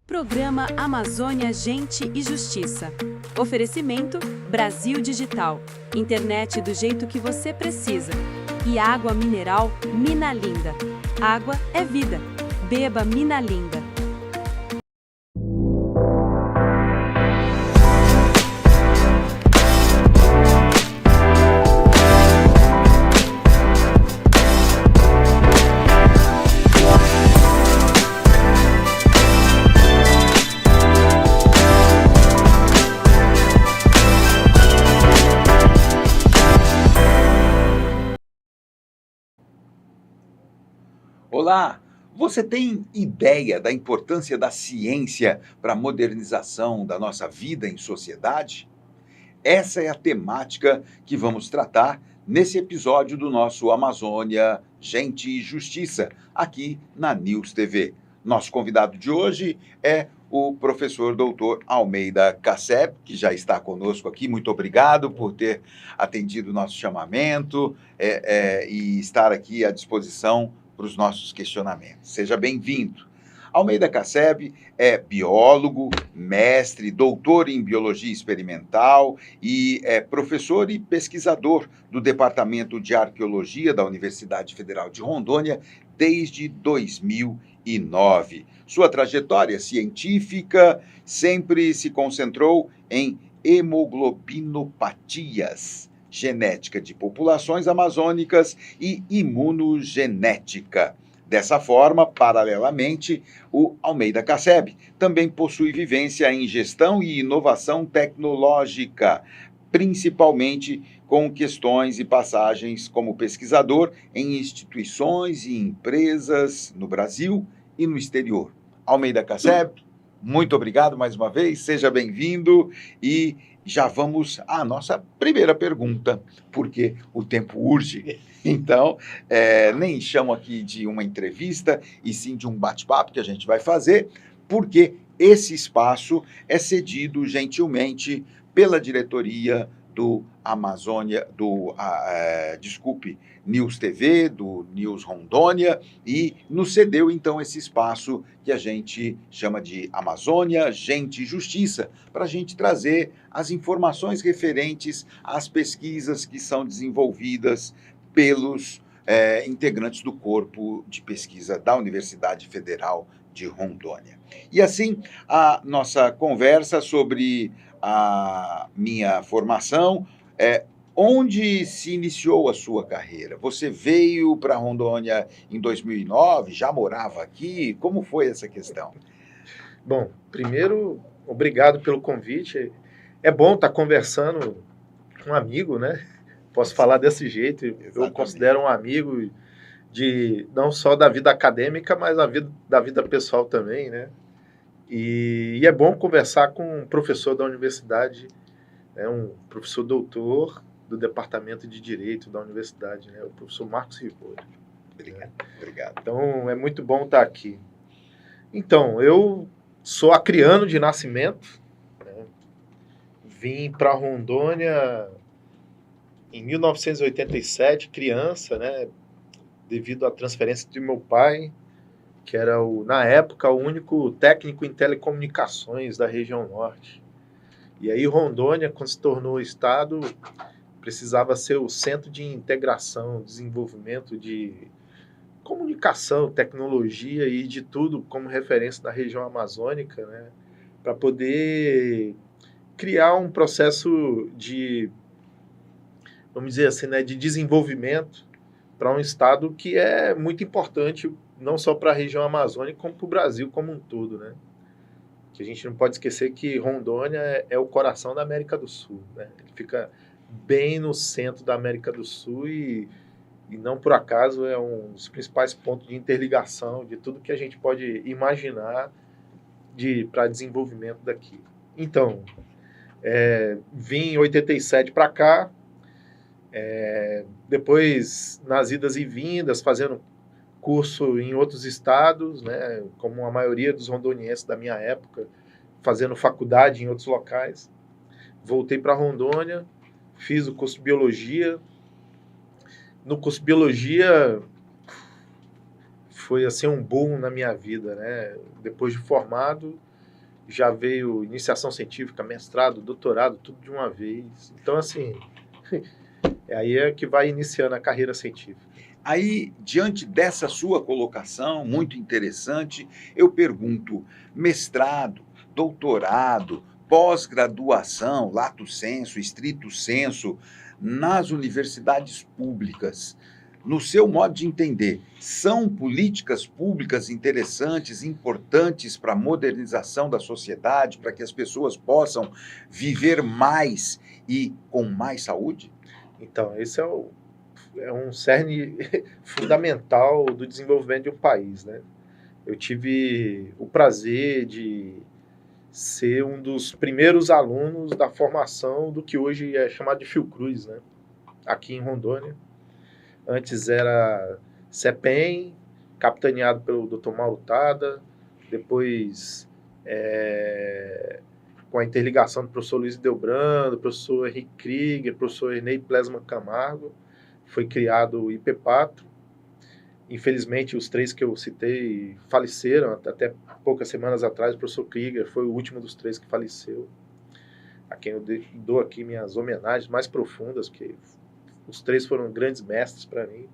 Programa Amazônia, Gente e Justiça. Oferecimento Brasil Digital. Internet do jeito que você precisa. E água mineral Mina Linda. Água é vida. Beba Mina Linda. Olá! Você tem ideia da importância da ciência para a modernização da nossa vida em sociedade? Essa é a temática que vamos tratar nesse episódio do nosso Amazônia, Gente e Justiça, aqui na News TV. Nosso convidado de hoje é o professor doutor Almeida Casseb, que já está conosco aqui. Muito obrigado por ter atendido o nosso chamamento e estar aqui à disposição para os nossos questionamentos. Seja bem-vindo. Almeida Casseb é biólogo, mestre, doutor em biologia experimental e é professor e pesquisador do Departamento de Arqueologia da Universidade Federal de Rondônia desde 2009. Sua trajetória científica sempre se concentrou em hemoglobinopatias, genética de populações amazônicas e imunogenética. Dessa forma, paralelamente, o Almeida Casseb também possui vivência em gestão e inovação tecnológica, principalmente com questões e passagens como pesquisador em instituições e empresas no Brasil e no exterior. Almeida Casseb, muito obrigado mais uma vez, seja bem-vindo e já vamos à nossa primeira pergunta, porque o tempo urge. Então, nem chamo aqui de uma entrevista, e sim de um bate-papo que a gente vai fazer, porque esse espaço é cedido gentilmente pela diretoria do Amazônia, News TV, do News Rondônia, e nos cedeu, então, esse espaço que a gente chama de Amazônia, Gente e Justiça, para a gente trazer as informações referentes às pesquisas que são desenvolvidas pelos integrantes do corpo de pesquisa da Universidade Federal de Rondônia. E assim, a nossa conversa sobre a minha formação, onde se iniciou a sua carreira? Você veio para Rondônia em 2009, já morava aqui? Como foi essa questão? Bom, primeiro, obrigado pelo convite. É bom estar conversando com um amigo, né? Posso falar desse jeito. Exatamente. Eu considero um amigo não só da vida acadêmica, mas da vida pessoal também, né? E é bom conversar com um professor da universidade, um professor doutor do Departamento de Direito da universidade, né? O professor Marcos Ribeiro. Obrigado. Então, é muito bom estar aqui. Então, eu sou acriano de nascimento, né? Vim para Rondônia em 1987, criança, né? Devido à transferência de meu pai, que era, na época, o único técnico em telecomunicações da região norte. E aí Rondônia, quando se tornou estado, precisava ser o centro de integração, desenvolvimento de comunicação, tecnologia e de tudo como referência da região amazônica, né? Para poder criar um processo de, vamos dizer assim, né, de desenvolvimento para um estado que é muito importante, não só para a região amazônica, como para o Brasil como um todo, né? Que a gente não pode esquecer que Rondônia é o coração da América do Sul, né? Ele fica bem no centro da América do Sul e não por acaso é um dos principais pontos de interligação de tudo que a gente pode imaginar para desenvolvimento daqui. Então, vim em 87 para cá, depois nas idas e vindas, fazendo curso em outros estados, né, como a maioria dos rondonienses da minha época, fazendo faculdade em outros locais. Voltei para Rondônia, fiz o curso de Biologia. No curso de Biologia foi assim um boom na minha vida, né? Depois de formado, já veio iniciação científica, mestrado, doutorado, tudo de uma vez. Então, assim, aí é que vai iniciando a carreira científica. Aí, diante dessa sua colocação, muito interessante, eu pergunto: mestrado, doutorado, pós-graduação, lato sensu, estrito sensu, nas universidades públicas, no seu modo de entender, são políticas públicas interessantes, importantes para a modernização da sociedade, para que as pessoas possam viver mais e com mais saúde? Então, esse é um cerne fundamental do desenvolvimento de um país, né? Eu tive o prazer de ser um dos primeiros alunos da formação do que hoje é chamado de Fiocruz, né? Aqui em Rondônia. Antes era CEPEM, capitaneado pelo Dr. Mauro Tada, depois com a interligação do professor Luiz Delbrando, do professor Henrique Krieger, professor Ernei Plesman Camargo, foi criado o IPEPATRO. Infelizmente, os 3 que eu citei faleceram, até poucas semanas atrás. O professor Krieger foi o último dos 3 que faleceu, a quem eu dou aqui minhas homenagens mais profundas, porque os 3 foram grandes mestres para mim.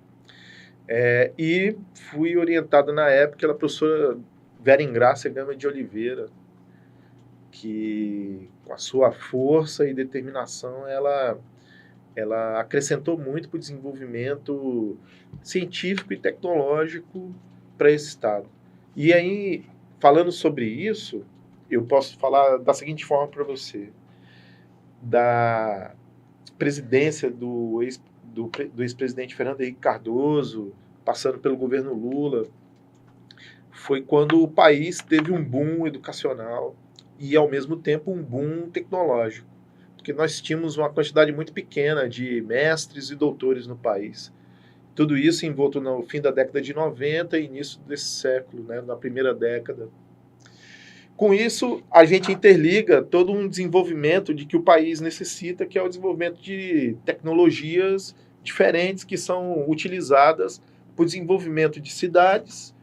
E fui orientado na época pela professora Vera Ingrácia Gama de Oliveira, que com a sua força e determinação, ela acrescentou muito para o desenvolvimento científico e tecnológico para esse estado. E aí, falando sobre isso, eu posso falar da seguinte forma para você. Da presidência do ex-presidente Fernando Henrique Cardoso, passando pelo governo Lula, foi quando o país teve um boom educacional e, ao mesmo tempo, um boom tecnológico. Porque nós tínhamos uma quantidade muito pequena de mestres e doutores no país. Tudo isso envolto no fim da década de 90 e início desse século, né, na primeira década. Com isso, a gente interliga todo um desenvolvimento de que o país necessita, que é o desenvolvimento de tecnologias diferentes que são utilizadas para o desenvolvimento de cidades,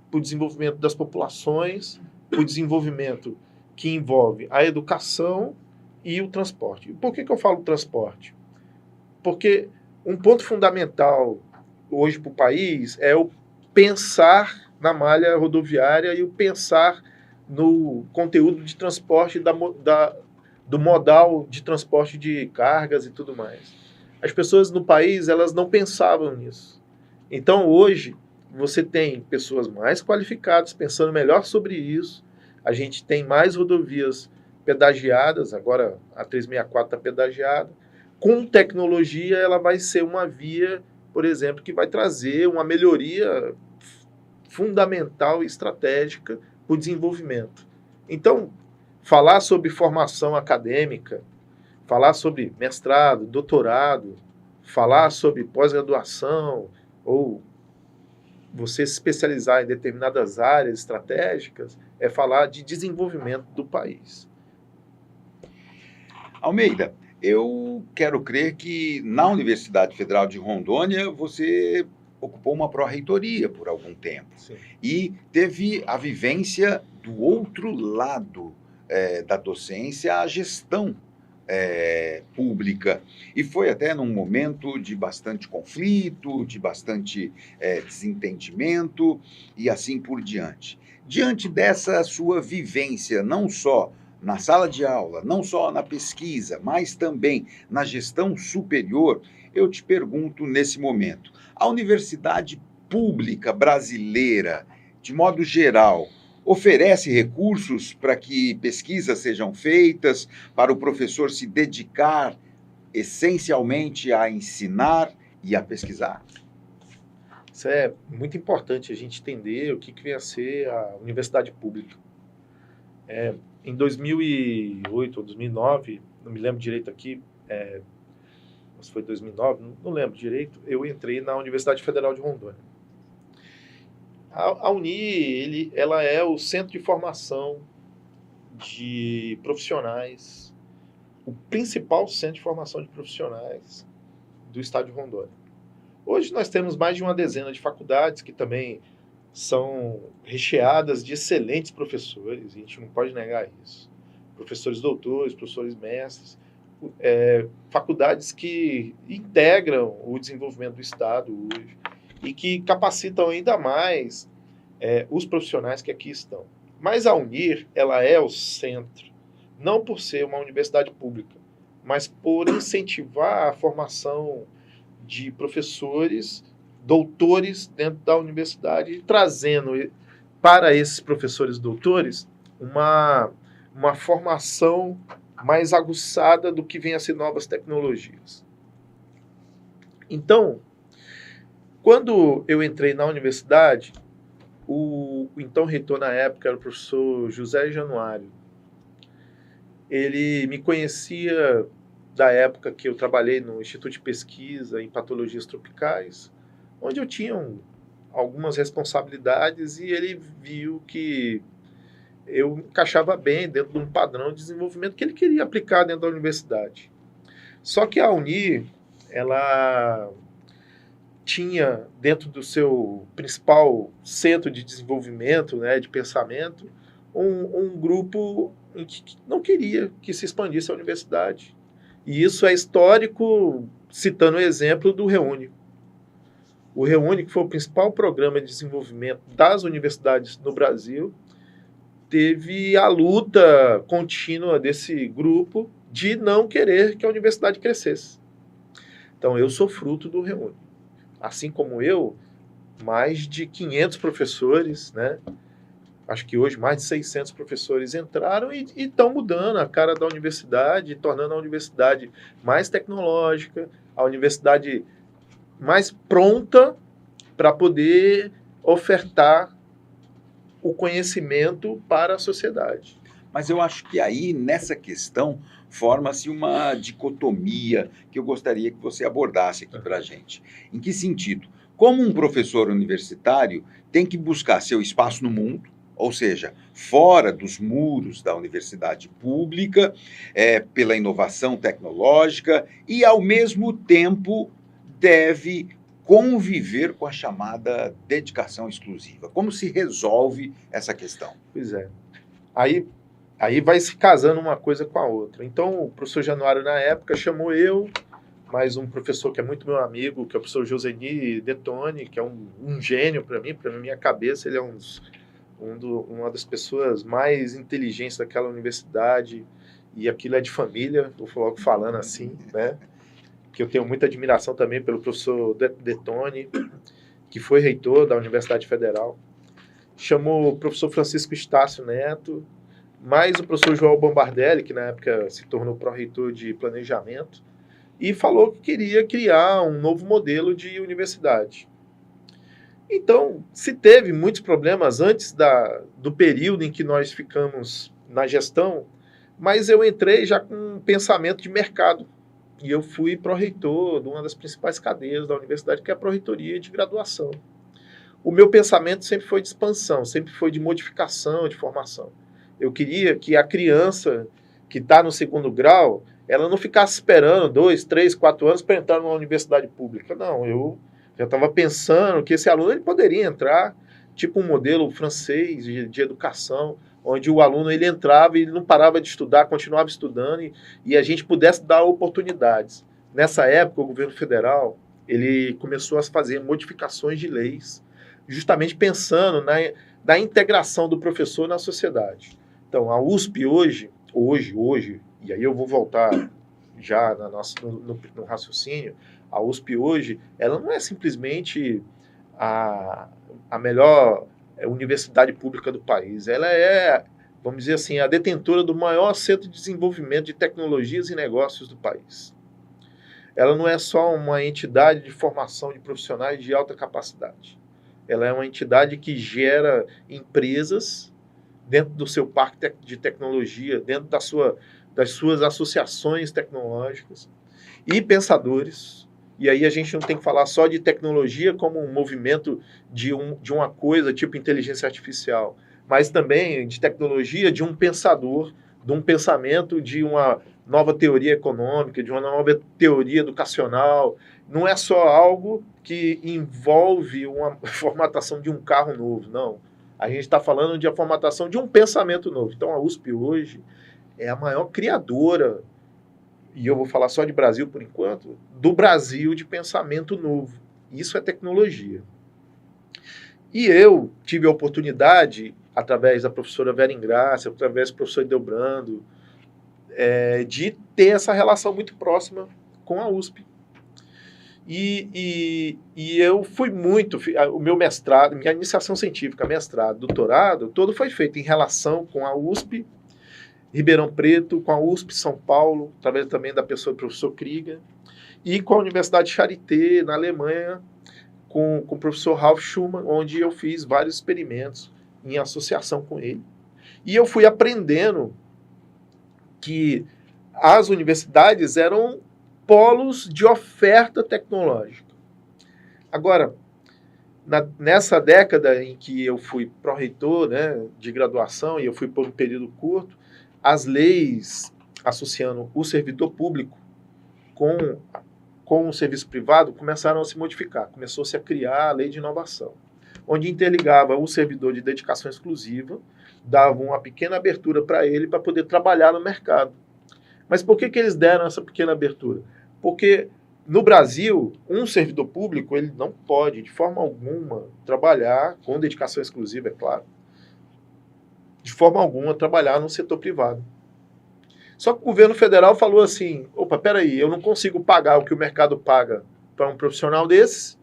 para o desenvolvimento das populações, para o desenvolvimento que envolve a educação e o transporte. Por que eu falo transporte? Porque um ponto fundamental hoje para o país é o pensar na malha rodoviária e o pensar no conteúdo de transporte do modal de transporte de cargas e tudo mais. As pessoas no país, elas não pensavam nisso. Então, hoje, você tem pessoas mais qualificadas pensando melhor sobre isso. A gente tem mais rodovias pedagiadas, agora a 364 está pedagiada. Com tecnologia, ela vai ser uma via, por exemplo, que vai trazer uma melhoria fundamental e estratégica para o desenvolvimento. Então, falar sobre formação acadêmica, falar sobre mestrado, doutorado, falar sobre pós-graduação, ou você se especializar em determinadas áreas estratégicas, é falar de desenvolvimento do país. Almeida, eu quero crer que na Universidade Federal de Rondônia você ocupou uma pró-reitoria por algum tempo. Sim. E teve a vivência do outro lado da docência, a gestão pública. E foi até num momento de bastante conflito, de bastante desentendimento e assim por diante. Diante dessa sua vivência, não só na sala de aula, não só na pesquisa, mas também na gestão superior, eu te pergunto nesse momento, a universidade pública brasileira, de modo geral, oferece recursos para que pesquisas sejam feitas, para o professor se dedicar essencialmente a ensinar e a pesquisar? Isso é muito importante a gente entender o que vem a ser a universidade pública. Em 2008 ou 2009, não me lembro direito aqui, se foi 2009, não lembro direito, eu entrei na Universidade Federal de Rondônia. A Uni, ela é o centro de formação de profissionais, o principal centro de formação de profissionais do estado de Rondônia. Hoje nós temos mais de uma dezena de faculdades que também são recheadas de excelentes professores, e a gente não pode negar isso. Professores doutores, professores mestres, faculdades que integram o desenvolvimento do Estado hoje e que capacitam ainda mais os profissionais que aqui estão. Mas a UNIR, ela é o centro, não por ser uma universidade pública, mas por incentivar a formação de professores, doutores dentro da universidade, trazendo para esses professores doutores uma formação mais aguçada do que vem a ser novas tecnologias. Então, quando eu entrei na universidade, o então reitor na época era o professor José Januário. Ele me conhecia da época que eu trabalhei no Instituto de Pesquisa em Patologias Tropicais, onde eu tinha algumas responsabilidades, e ele viu que eu encaixava bem dentro de um padrão de desenvolvimento que ele queria aplicar dentro da universidade. Só que a UNIR, ela tinha dentro do seu principal centro de desenvolvimento, né, de pensamento, um grupo que não queria que se expandisse a universidade. E isso é histórico, citando o exemplo do Reúne. O Reúne, que foi o principal programa de desenvolvimento das universidades no Brasil, teve a luta contínua desse grupo de não querer que a universidade crescesse. Então, eu sou fruto do Reúne. Assim como eu, mais de 500 professores, né? Acho que hoje mais de 600 professores entraram e estão mudando a cara da universidade, tornando a universidade mais tecnológica, a universidade mais pronta para poder ofertar o conhecimento para a sociedade. Mas eu acho que aí, nessa questão, forma-se uma dicotomia que eu gostaria que você abordasse aqui para a gente. Em que sentido? Como um professor universitário tem que buscar seu espaço no mundo, ou seja, fora dos muros da universidade pública, pela inovação tecnológica, e, ao mesmo tempo, deve conviver com a chamada dedicação exclusiva. Como se resolve essa questão? Pois é. Aí vai se casando uma coisa com a outra. Então, o professor Januário, na época, chamou eu, mais um professor que é muito meu amigo, que é o professor Joseni Detoni, que é um gênio para mim, para minha cabeça, ele é uma das pessoas mais inteligentes daquela universidade, e aquilo é de família, vou logo falando assim, né? Que eu tenho muita admiração também pelo professor Detoni, que foi reitor da Universidade Federal. Chamou o professor Francisco Estácio Neto, mais o professor João Bombardelli, que na época se tornou pró-reitor de planejamento, e falou que queria criar um novo modelo de universidade. Então, se teve muitos problemas antes do período em que nós ficamos na gestão, mas eu entrei já com um pensamento de mercado. E eu fui pró-reitor de uma das principais cadeiras da universidade, que é a pró-reitoria de graduação. O meu pensamento sempre foi de expansão, sempre foi de modificação, de formação. Eu queria que a criança que está no segundo grau, ela não ficasse esperando 2, 3, 4 anos para entrar numa universidade pública. Não, eu já estava pensando que esse aluno ele poderia entrar, tipo um modelo francês de educação, onde o aluno ele entrava e ele não parava de estudar, continuava estudando, e a gente pudesse dar oportunidades. Nessa época, o governo federal ele começou a fazer modificações de leis, justamente pensando na integração do professor na sociedade. Então, a USP hoje, e aí eu vou voltar já no raciocínio, a USP hoje, ela não é simplesmente a melhor universidade pública do país. Ela é, vamos dizer assim, a detentora do maior centro de desenvolvimento de tecnologias e negócios do país. Ela não é só uma entidade de formação de profissionais de alta capacidade. Ela é uma entidade que gera empresas dentro do seu parque de tecnologia, dentro das suas associações tecnológicas e pensadores. E aí a gente não tem que falar só de tecnologia como um movimento de uma coisa tipo inteligência artificial, mas também de tecnologia de um pensador, de um pensamento de uma nova teoria econômica, de uma nova teoria educacional, não é só algo que envolve uma formatação de um carro novo, não. A gente está falando de a formatação de um pensamento novo. Então, a USP hoje é a maior criadora, e eu vou falar só de Brasil por enquanto, do Brasil de pensamento novo. Isso é tecnologia. E eu tive a oportunidade, através da professora Vera Ingrácia, através do professor Edelbrando, de ter essa relação muito próxima com a USP. E eu fui muito, o meu mestrado, minha iniciação científica, mestrado, doutorado, todo foi feito em relação com a USP, Ribeirão Preto, com a USP São Paulo, através também da pessoa do professor Krieger, e com a Universidade de Charité, na Alemanha, com o professor Ralf Schumann, onde eu fiz vários experimentos em associação com ele. E eu fui aprendendo que as universidades eram polos de oferta tecnológica. Agora, nessa década em que eu fui pró-reitor, né, de graduação, e eu fui por um período curto, as leis associando o servidor público com o serviço privado começaram a se modificar. Começou-se a criar a lei de inovação, onde interligava o servidor de dedicação exclusiva, dava uma pequena abertura para ele para poder trabalhar no mercado. Mas por que eles deram essa pequena abertura? Porque no Brasil, um servidor público ele não pode, de forma alguma, trabalhar com dedicação exclusiva, é claro, de forma alguma trabalhar no setor privado. Só que o governo federal falou assim, opa, peraí, eu não consigo pagar o que o mercado paga para um profissional desses,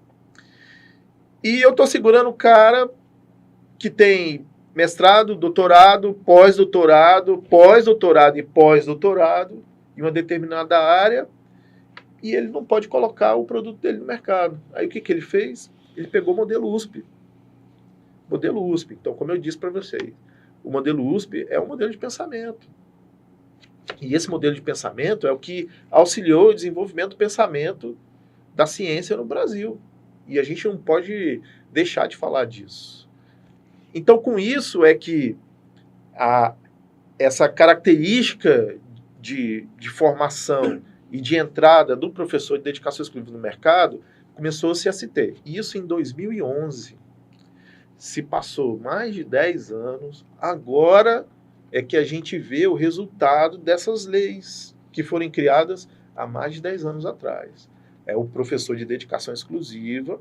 e eu estou segurando o cara que tem mestrado, doutorado, pós-doutorado, pós-doutorado e pós-doutorado em uma determinada área, e ele não pode colocar o produto dele no mercado. Aí o que ele fez? Ele pegou o modelo USP. Modelo USP. Então, como eu disse para vocês, o modelo USP é um modelo de pensamento. E esse modelo de pensamento é o que auxiliou o desenvolvimento do pensamento da ciência no Brasil. E a gente não pode deixar de falar disso. Então, com isso é que essa característica de formação e de entrada do professor de dedicação exclusiva no mercado começou-se a se ter. Isso em 2011. Se passou mais de 10 anos, agora é que a gente vê o resultado dessas leis que foram criadas há mais de 10 anos atrás. É o professor de dedicação exclusiva,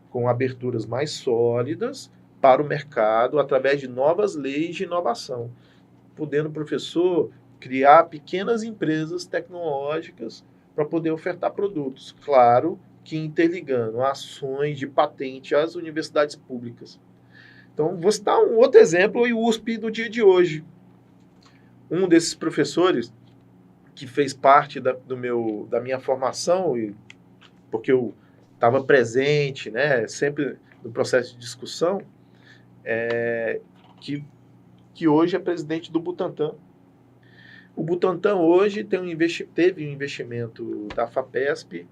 com aberturas mais sólidas para o mercado, através de novas leis de inovação, podendo o professor criar pequenas empresas tecnológicas para poder ofertar produtos. Claro que interligando ações de patente às universidades públicas. Então, vou citar um outro exemplo, o USP do dia de hoje. Um desses professores que fez parte da minha formação, porque eu estava presente, né, sempre no processo de discussão, que hoje é presidente do Butantan. O Butantan hoje teve um investimento da FAPESP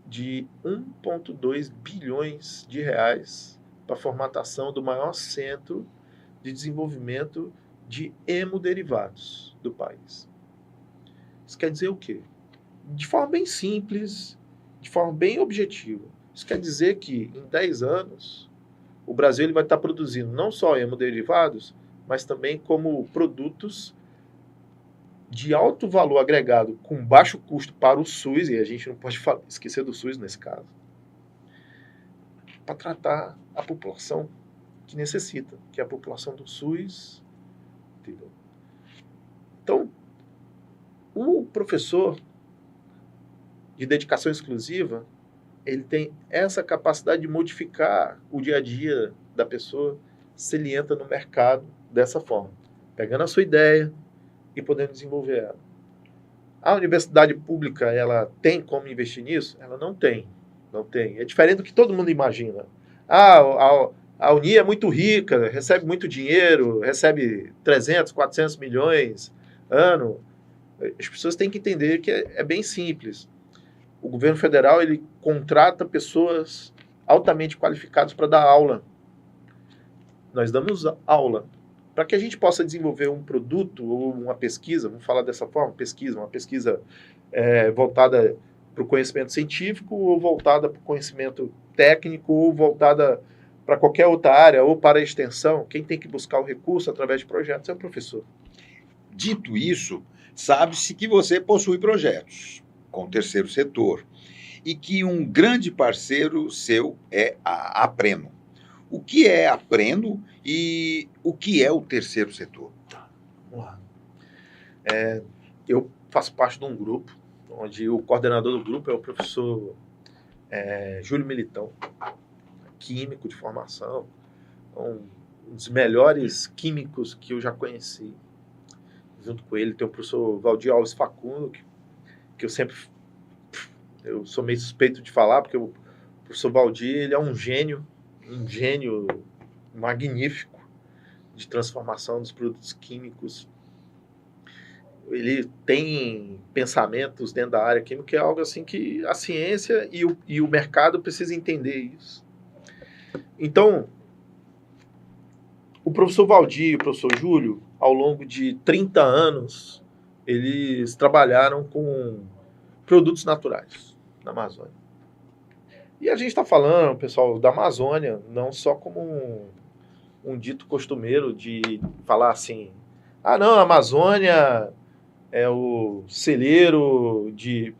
de 1,2 bilhões de reais para a formatação do maior centro de desenvolvimento de hemoderivados do país. Isso quer dizer o quê? De forma bem simples, de forma bem objetiva. Isso quer dizer que em 10 anos o Brasil ele vai estar produzindo não só hemoderivados, mas também como produtos de alto valor agregado com baixo custo para o SUS, e a gente não pode esquecer do SUS nesse caso, para tratar a população que necessita, que é a população do SUS. Entendeu? Então, o professor de dedicação exclusiva, ele tem essa capacidade de modificar o dia a dia da pessoa se ele entra no mercado dessa forma, pegando a sua ideia e podendo desenvolver ela. A universidade pública, ela tem como investir nisso? Ela não tem. Não tem. É diferente do que todo mundo imagina. A Uni é muito rica, recebe muito dinheiro, recebe 300, 400 milhões ano. As pessoas têm que entender que é bem simples. O governo federal ele contrata pessoas altamente qualificadas para dar aula. Nós damos aula. Para que a gente possa desenvolver um produto ou uma pesquisa, vamos falar dessa forma, uma pesquisa voltada para o conhecimento científico, ou voltada para o conhecimento técnico, ou voltada para qualquer outra área, ou para a extensão. Quem tem que buscar o recurso através de projetos é o professor. Dito isso, sabe-se que você possui projetos com o terceiro setor e que um grande parceiro seu é a Apreno. O que é a Apreno e o que é o terceiro setor? Vamos lá. Eu faço parte de um grupo, onde o coordenador do grupo é o professor Júlio Militão, químico de formação, um dos melhores químicos que eu já conheci. Junto com ele tem o professor Valdir Alves Facundo, que eu sou meio suspeito de falar, porque o professor Valdir, ele é um gênio magnífico de transformação dos produtos químicos. Ele tem pensamentos dentro da área química, que é algo assim que a ciência e o mercado precisam entender isso. Então, o professor Valdir e o professor Júlio, ao longo de 30 anos, eles trabalharam com produtos naturais na Amazônia. E a gente está falando, pessoal, da Amazônia, não só como um dito costumeiro de falar assim, não, a Amazônia é o celeiro de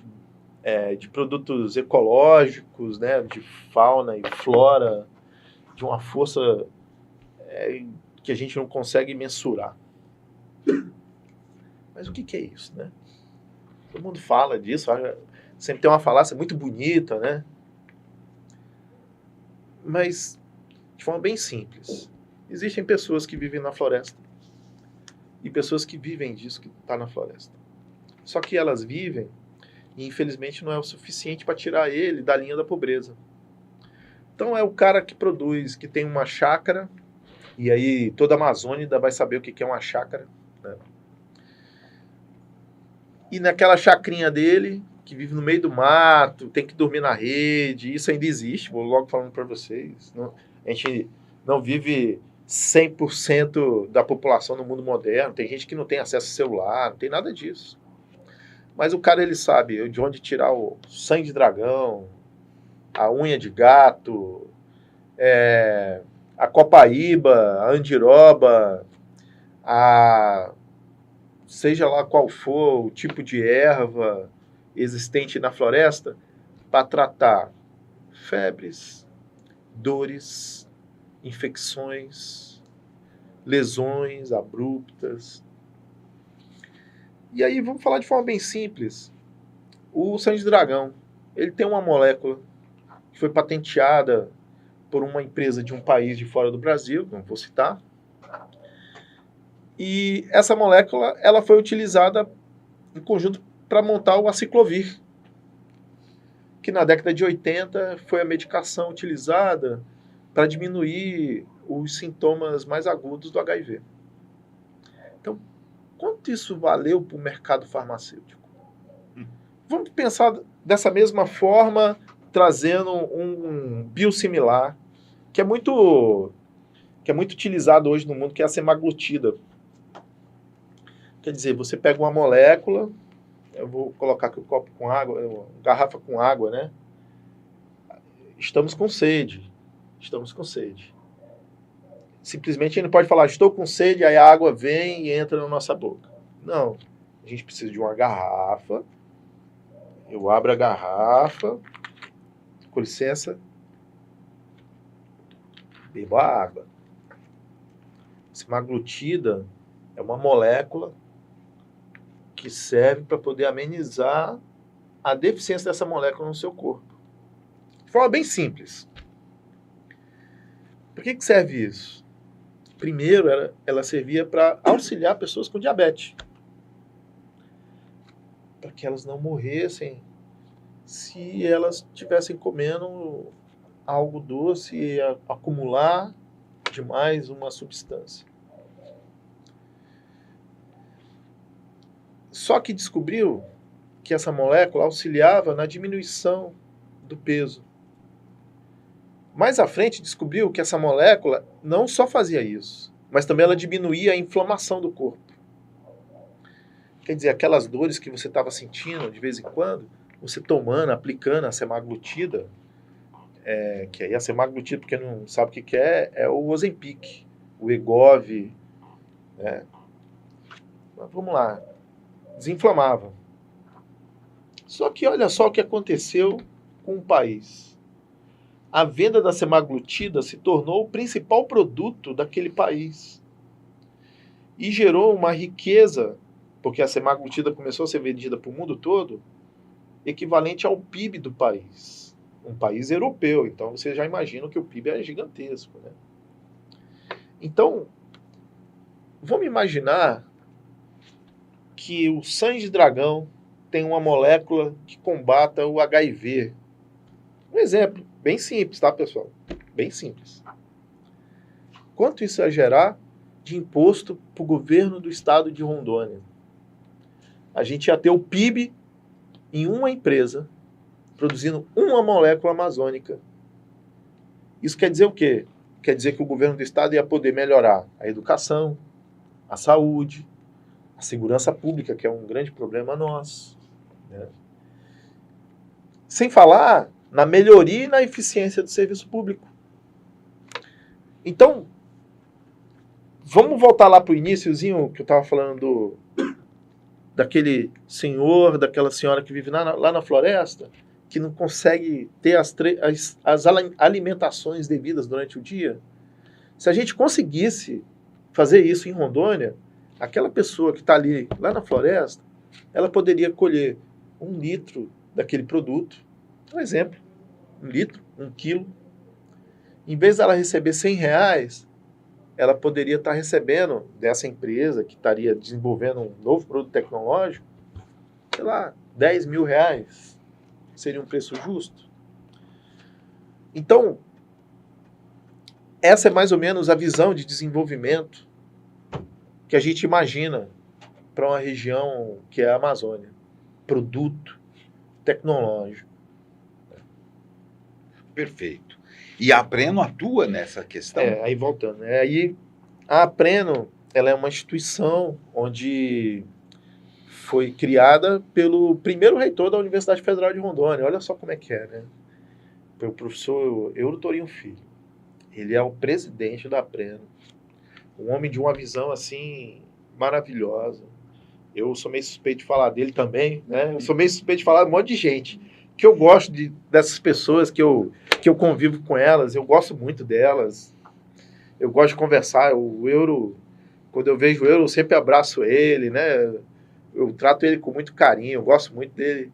produtos ecológicos, né, de fauna e flora, de uma força que a gente não consegue mensurar. Mas o que é isso, né? Todo mundo fala disso, sempre tem uma falácia muito bonita, né? Mas, de forma bem simples, existem pessoas que vivem na floresta e pessoas que vivem disso que está na floresta. Só que elas vivem e, infelizmente, não é o suficiente para tirar ele da linha da pobreza. Então, é o cara que produz, que tem uma chácara, e aí toda a Amazônia ainda vai saber o que é uma chácara, né? E naquela chacrinha dele, que vive no meio do mato, tem que dormir na rede, isso ainda existe, vou logo falando para vocês. A gente não vive 100% da população no mundo moderno, tem gente que não tem acesso ao celular, não tem nada disso. Mas o cara, ele sabe de onde tirar o sangue de dragão, a unha de gato, a copaíba, a andiroba, seja lá qual for o tipo de erva existente na floresta, para tratar febres, dores, infecções, lesões abruptas. E aí vamos falar de forma bem simples. O sangue de dragão, ele tem uma molécula que foi patenteada por uma empresa de um país de fora do Brasil, não vou citar. E essa molécula, ela foi utilizada em conjunto para montar o aciclovir, que na década de 80 foi a medicação utilizada para diminuir os sintomas mais agudos do HIV. Então, quanto isso valeu para o mercado farmacêutico? Vamos pensar dessa mesma forma, trazendo um biosimilar, que é muito utilizado hoje no mundo, que é a semaglutida. Quer dizer, você pega uma molécula, eu vou colocar aqui o copo com água, garrafa com água, né? Estamos com sede. Simplesmente a gente não pode falar, estou com sede, aí a água vem e entra na nossa boca. Não, a gente precisa de uma garrafa, eu abro a garrafa, com licença, bebo a água. Semaglutida é uma molécula que serve para poder amenizar a deficiência dessa molécula no seu corpo. De forma bem simples. Por que serve isso? Primeiro, ela servia para auxiliar pessoas com diabetes. Para que elas não morressem se elas estivessem comendo algo doce e acumular demais uma substância. Só que descobriu que essa molécula auxiliava na diminuição do peso. Mais à frente, descobriu que essa molécula não só fazia isso, mas também ela diminuía a inflamação do corpo. Quer dizer, aquelas dores que você estava sentindo de vez em quando, você tomando, aplicando a semaglutida, que aí a semaglutida, porque não sabe o que é o Ozempic, o Wegovy, né? Mas vamos lá, desinflamava. Só que olha só o que aconteceu com o país. A venda da semaglutida se tornou o principal produto daquele país. E gerou uma riqueza, porque a semaglutida começou a ser vendida para o mundo todo, equivalente ao PIB do país. Um país europeu, então você já imagina que o PIB é gigantesco, né? Então, vamos imaginar que o sangue de dragão tem uma molécula que combata o HIV. Um exemplo, bem simples, tá, pessoal? Bem simples. Quanto isso ia gerar de imposto para o governo do estado de Rondônia? A gente ia ter o PIB em uma empresa produzindo uma molécula amazônica. Isso quer dizer o quê? Quer dizer que o governo do estado ia poder melhorar a educação, a saúde, a segurança pública, que é um grande problema nosso, né? Sem falar na melhoria e na eficiência do serviço público. Então, vamos voltar lá para o iniciozinho que eu estava falando daquele senhor, daquela senhora que vive lá na floresta, que não consegue ter as alimentações devidas durante o dia. Se a gente conseguisse fazer isso em Rondônia, aquela pessoa que está ali, lá na floresta, ela poderia colher 1 litro daquele produto, um exemplo, 1 litro, 1 quilo. Em vez dela receber R$100, ela poderia estar recebendo dessa empresa que estaria desenvolvendo um novo produto tecnológico, sei lá, R$10.000. Seria um preço justo? Então, essa é mais ou menos a visão de desenvolvimento que a gente imagina para uma região que é a Amazônia. Produto tecnológico. Perfeito. E a Apreno atua nessa questão? Aí voltando, né? Aí a Apreno, ela é uma instituição onde foi criada pelo primeiro reitor da Universidade Federal de Rondônia. Olha só como é que é, né? Pelo professor Euro Torinho Filho. Ele é o presidente da Apreno. Um homem de uma visão, assim, maravilhosa. Eu sou meio suspeito de falar dele também, né? Eu sou meio suspeito de falar de um monte de gente. Que eu gosto dessas pessoas, que eu convivo com elas. Eu gosto muito delas. Eu gosto de conversar. O Euro, quando eu vejo o Euro, eu sempre abraço ele, né? Eu trato ele com muito carinho, eu gosto muito dele.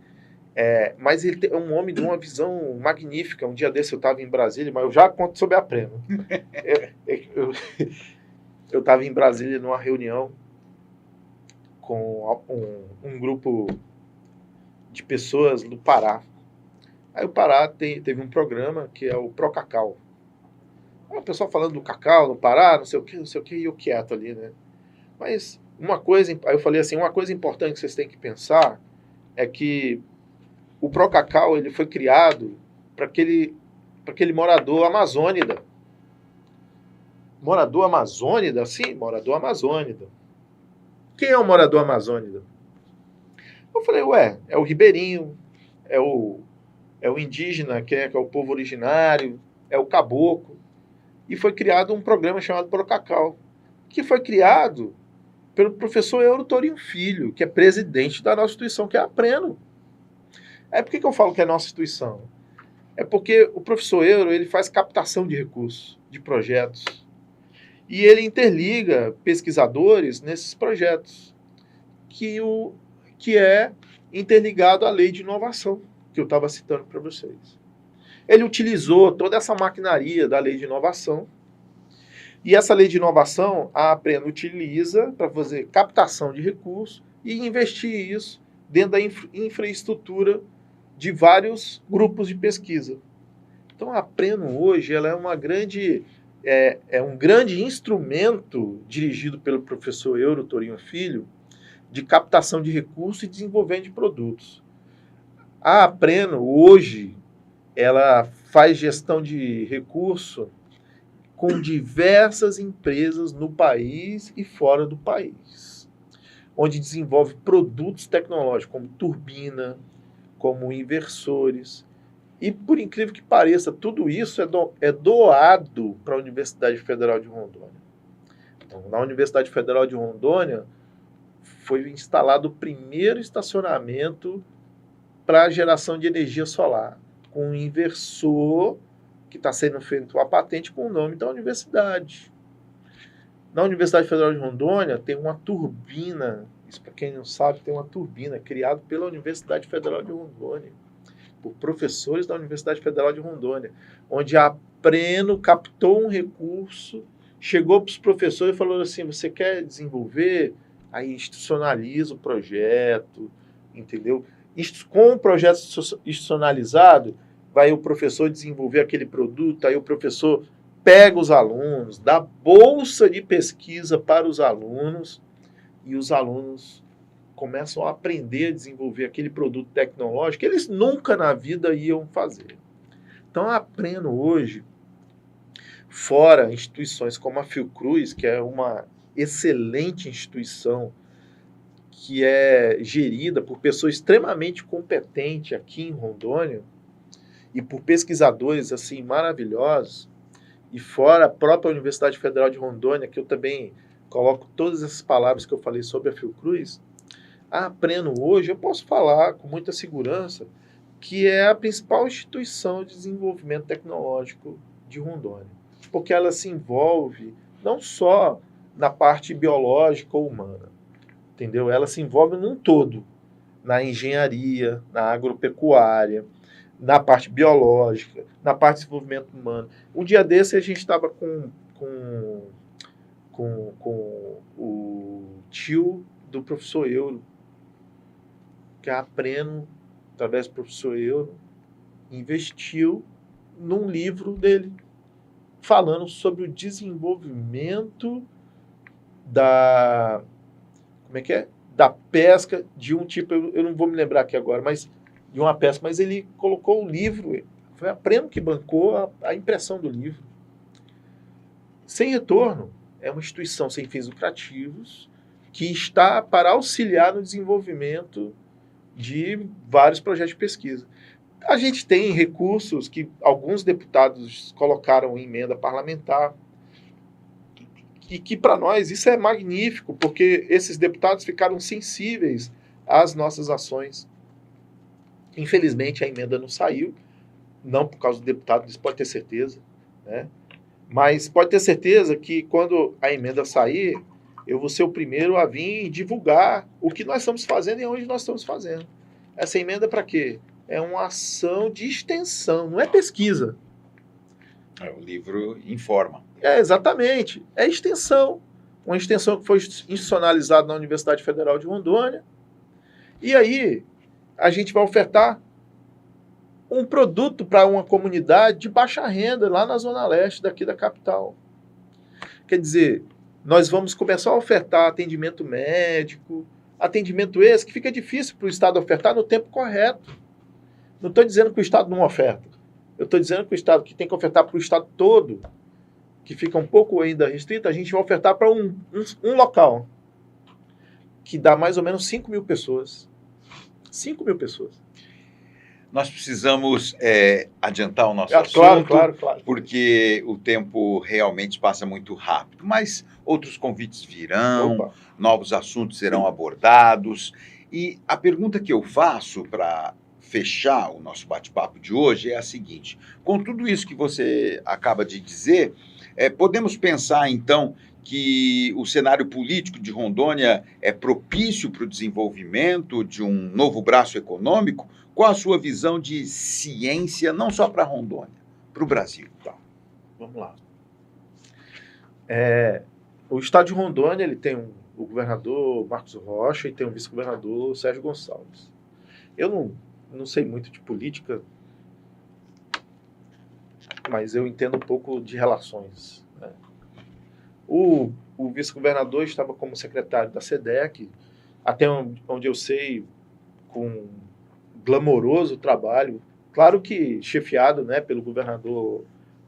Mas ele é um homem de uma visão magnífica. Um dia desse eu estava em Brasília, mas eu já conto sobre a Apreno. Eu estava em Brasília numa reunião com um grupo de pessoas do Pará. Aí o Pará teve um programa que é o Procacau. Aí o pessoal falando do cacau no Pará, não sei o que, e eu quieto ali, né? Mas aí eu falei assim, uma coisa importante que vocês têm que pensar é que o Procacau, ele foi criado para aquele morador amazônida. Morador amazônida? Sim, morador amazônida. Quem é o morador amazônida? Eu falei, é o ribeirinho, é o indígena, que é o povo originário, é o caboclo. E foi criado um programa chamado Procacau, que foi criado pelo professor Euro Torinho Filho, que é presidente da nossa instituição, que é a Apreno. Por que eu falo que é nossa instituição? É porque o professor Euro, ele faz captação de recursos, de projetos. E ele interliga pesquisadores nesses projetos, que é interligado à lei de inovação, que eu estava citando para vocês. Ele utilizou toda essa maquinaria da lei de inovação, e essa lei de inovação, a Apreno utiliza para fazer captação de recursos e investir isso dentro da infraestrutura de vários grupos de pesquisa. Então, a Apreno hoje ela é um grande instrumento dirigido pelo professor Euro Torinho Filho de captação de recursos e desenvolvimento de produtos. A Apreno hoje ela faz gestão de recurso com diversas empresas no país e fora do país, onde desenvolve produtos tecnológicos como turbina, como inversores. E, por incrível que pareça, tudo isso é doado para a Universidade Federal de Rondônia. Então, na Universidade Federal de Rondônia, foi instalado o primeiro estacionamento para geração de energia solar, com um inversor que está sendo feito uma patente com o nome da universidade. Na Universidade Federal de Rondônia tem uma turbina, isso para quem não sabe, tem uma turbina criada pela Universidade Federal de Rondônia, por professores da Universidade Federal de Rondônia, onde a Preno captou um recurso, chegou para os professores e falou assim, você quer desenvolver? Aí institucionaliza o projeto, entendeu? Com o projeto institucionalizado, vai o professor desenvolver aquele produto, aí o professor pega os alunos, dá bolsa de pesquisa para os alunos, e os alunos começam a aprender a desenvolver aquele produto tecnológico que eles nunca na vida iam fazer. Então, a Preno hoje, fora instituições como a Fiocruz, que é uma excelente instituição que é gerida por pessoas extremamente competentes aqui em Rondônia e por pesquisadores assim maravilhosos, e fora a própria Universidade Federal de Rondônia, que eu também coloco todas essas palavras que eu falei sobre a Fiocruz, a Preno hoje, eu posso falar com muita segurança, que é a principal instituição de desenvolvimento tecnológico de Rondônia. Porque ela se envolve não só na parte biológica ou humana, entendeu? Ela se envolve num todo, na engenharia, na agropecuária, na parte biológica, na parte de desenvolvimento humano. Um dia desse a gente estava com o tio do professor Euro, que a Preno, através do professor Euro, investiu num livro dele, falando sobre o desenvolvimento da pesca de um tipo, eu não vou me lembrar aqui agora, mas de uma pesca, mas ele colocou o livro, foi a Preno que bancou a impressão do livro. Sem retorno, é uma instituição sem fins lucrativos que está para auxiliar no desenvolvimento de vários projetos de pesquisa. A gente tem recursos que alguns deputados colocaram em emenda parlamentar, e que para nós isso é magnífico, porque esses deputados ficaram sensíveis às nossas ações. Infelizmente a emenda não saiu, não por causa do deputado, isso pode ter certeza, né? Mas pode ter certeza que quando a emenda sair, eu vou ser o primeiro a vir divulgar o que nós estamos fazendo e onde nós estamos fazendo. Essa emenda para quê? É uma ação de extensão, não é pesquisa. O livro informa. Exatamente. É extensão. Uma extensão que foi institucionalizada na Universidade Federal de Rondônia. E aí, a gente vai ofertar um produto para uma comunidade de baixa renda, lá na Zona Leste daqui da capital. Quer dizer, nós vamos começar a ofertar atendimento médico, atendimento esse que fica difícil para o Estado ofertar no tempo correto. Não estou dizendo que o Estado não oferta. Eu estou dizendo que o Estado que tem que ofertar para o Estado todo, que fica um pouco ainda restrito, a gente vai ofertar para um local que dá mais ou menos 5 mil pessoas. 5 mil pessoas. Nós precisamos adiantar o nosso assunto, claro. porque o tempo realmente passa muito rápido. Mas outros convites virão, Opa. Novos assuntos serão abordados. E a pergunta que eu faço para fechar o nosso bate-papo de hoje é a seguinte: com tudo isso que você acaba de dizer, podemos pensar, então, que o cenário político de Rondônia é propício para o desenvolvimento de um novo braço econômico? Qual a sua visão de ciência, não só para Rondônia, para o Brasil? Tá. Vamos lá. O estado de Rondônia ele tem o governador Marcos Rocha e tem o vice-governador Sérgio Gonçalves. Eu não sei muito de política, mas eu entendo um pouco de relações, né? O vice-governador estava como secretário da SEDEC, até onde eu sei, com glamouroso trabalho, claro que chefiado, né, pelo governador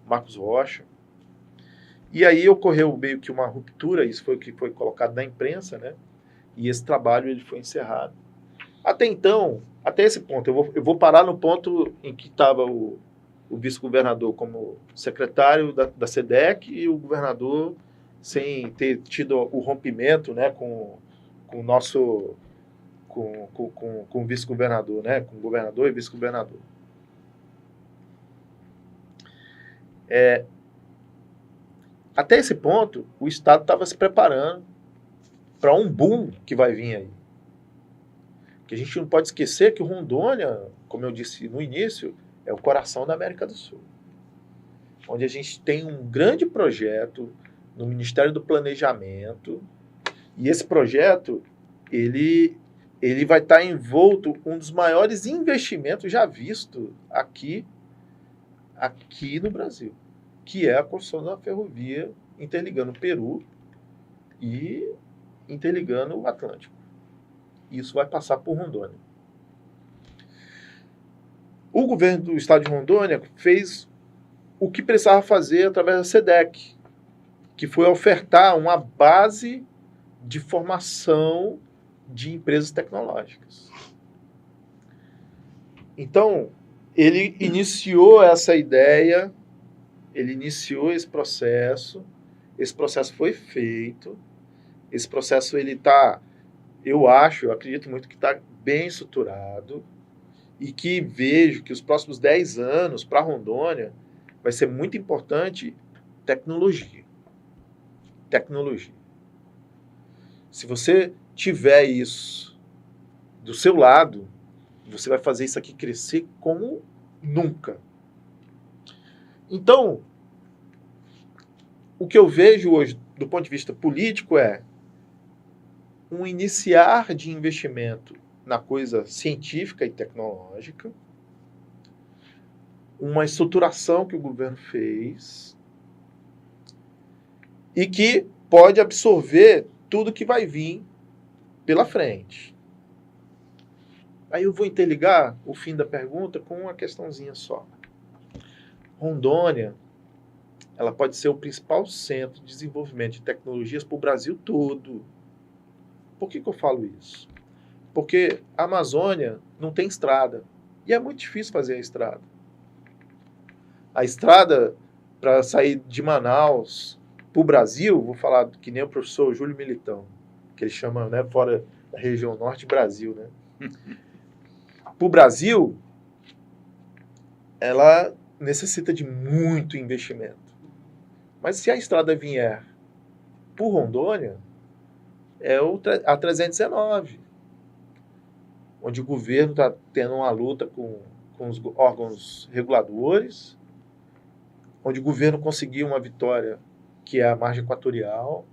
Marcos Rocha. E aí ocorreu meio que uma ruptura, isso foi o que foi colocado na imprensa, né? E esse trabalho ele foi encerrado. Até então, até esse ponto, eu vou parar no ponto em que estava o vice-governador como secretário da SEDEC e o governador sem ter tido o rompimento, né, com o nosso com o vice-governador, né, com o governador e vice-governador. Até esse ponto, o Estado estava se preparando para um boom que vai vir aí. Que a gente não pode esquecer que o Rondônia, como eu disse no início, é o coração da América do Sul. Onde a gente tem um grande projeto no Ministério do Planejamento, e esse projeto, ele vai estar envolto um dos maiores investimentos já vistos aqui no Brasil, que é a construção da ferrovia interligando o Peru e interligando o Atlântico. Isso vai passar por Rondônia. O governo do estado de Rondônia fez o que precisava fazer através da SEDEC, que foi ofertar uma base de formação de empresas tecnológicas. Então, ele iniciou essa ideia, ele iniciou esse processo foi feito, esse processo ele está, eu acredito muito que está bem estruturado e que vejo que os próximos 10 anos para Rondônia vai ser muito importante tecnologia. Tecnologia. Se você tiver isso do seu lado, você vai fazer isso aqui crescer como nunca. Então, o que eu vejo hoje, do ponto de vista político, é um iniciar de investimento na coisa científica e tecnológica, uma estruturação que o governo fez e que pode absorver tudo que vai vir pela frente. Aí eu vou interligar o fim da pergunta com uma questãozinha só. Rondônia, ela pode ser o principal centro de desenvolvimento de tecnologias para o Brasil todo. Por que eu falo isso? Porque a Amazônia não tem estrada. E é muito difícil fazer a estrada. A estrada para sair de Manaus para o Brasil, vou falar que nem o professor Júlio Militão, que ele chama, né, fora da região norte, Brasil, né? Para o Brasil, ela necessita de muito investimento. Mas se a estrada vier por Rondônia, é a 319, onde o governo está tendo uma luta com os órgãos reguladores, onde o governo conseguiu uma vitória que é a margem equatorial,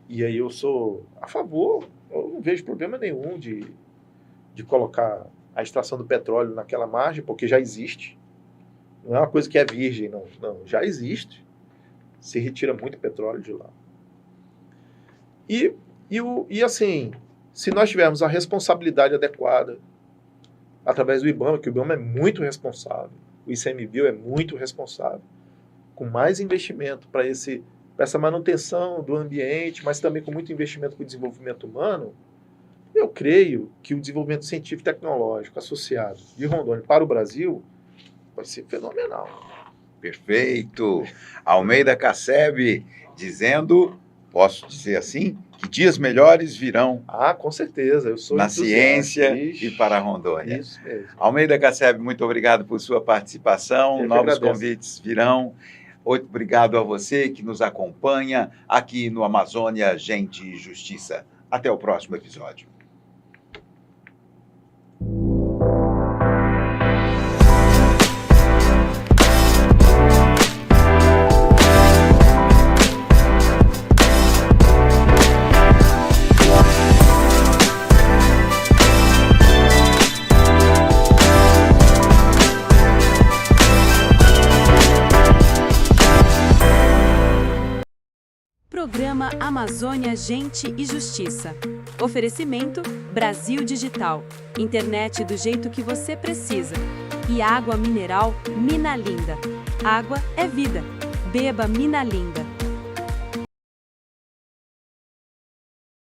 e aí eu sou a favor, eu não vejo problema nenhum de colocar a extração do petróleo naquela margem, porque já existe. Não é uma coisa que é virgem, não, já existe. Se retira muito petróleo de lá. E assim, se nós tivermos a responsabilidade adequada, através do IBAMA, que o IBAMA é muito responsável, o ICMBio é muito responsável, com mais investimento para essa manutenção do ambiente, mas também com muito investimento para o desenvolvimento humano, eu creio que o desenvolvimento científico e tecnológico associado de Rondônia para o Brasil vai ser fenomenal. Perfeito. Almeida Casseb dizendo, posso dizer assim, que dias melhores virão. Ah, com certeza. Eu sou na ciência e para Rondônia. Isso mesmo. Almeida Casseb, muito obrigado por sua participação. Novos convites virão. Obrigado a você que nos acompanha aqui no Amazônia, Gente e Justiça. Até o próximo episódio. Programa Amazônia, Gente e Justiça. Oferecimento Brasil Digital. Internet do jeito que você precisa. E água mineral Mina Linda. Água é vida. Beba Mina Linda.